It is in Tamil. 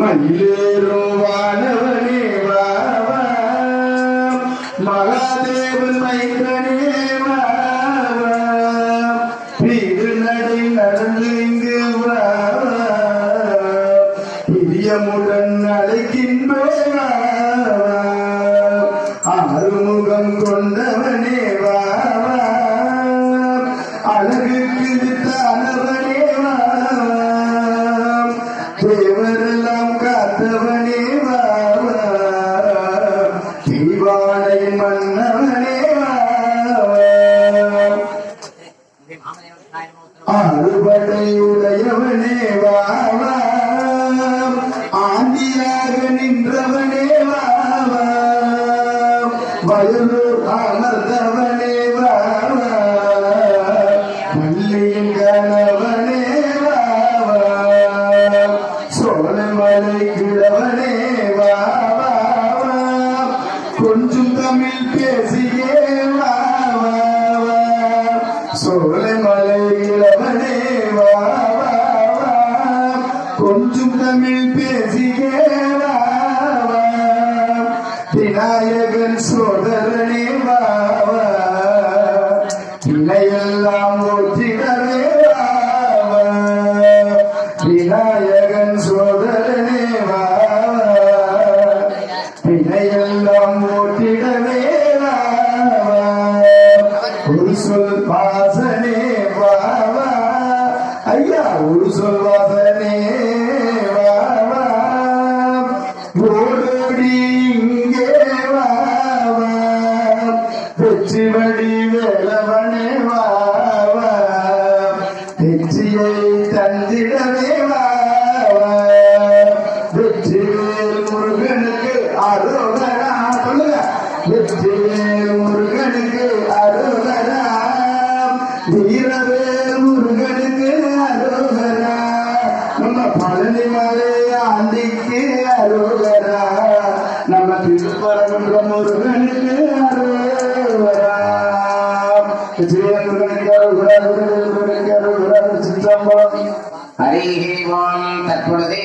மயிலேறும் வானவனே வாவா, மகாதேவன் மைந்தனே வாவா, வீடு நடை நடந்து இங்கு வாவா, பிரியமுடன் அழைக்கின்றோம் ஆறுமுகம் கொண்டவனே வாவா, அழகுக்கு வித்தானவனே வாவா, தேவரெல்லாம் காத்தவனே வாவா, தீவானை மன்னவனே வாவா, ஆறுபடை உடையவனே வாவா, ஆண்டியாக நின்றவனே வாவா, வயலூர் அமர்ந்தவனே வாவா, மல்லியின் கணவனே வாவா, சோழமலை கிழவனே வாவா, கொஞ்சம் தமிழ் பேசியே வாவா, சோழமலை கிழவனே வாவா, கொஞ்சம் தமிழ் பேசியே வாவா, விநாயகன் சோதரனே வாவா, பிள்ளையெல்லாம் ஒற்றிடவே வாவா, விநாயகன் சோதரனே வாவா, பிள்ளையெல்லாம் ஒற்றிடவே வாவா, ஒரு சொல் வாசனே வாவா, ஐயா ஒரு சொல் வாசனே வாவா, ஓடோடி இங்கே வாவா, வெற்றி வழி வேலவனே வாவா, வெற்றியை தந்திடவே வாவா, வெற்றிவேல் முருகனுக்கு அரோகரா, சொல்லுங்க வெற்றிவேல் முருகனுக்கு அரோகரா, வீரவேல் முருகனுக்கு அரோகரா, நம்ம பழனி மலை ஆண்டிக்கு அரோகரா, நம்ம திருப்பரங்குன்ற முருகனுக்கு அரோகரா, முருகனுக்கு அரோகரா, முருகனுக்கு அரோகரா, சிற்றம்பலம். ஹரி ஓம். தற்பொழுது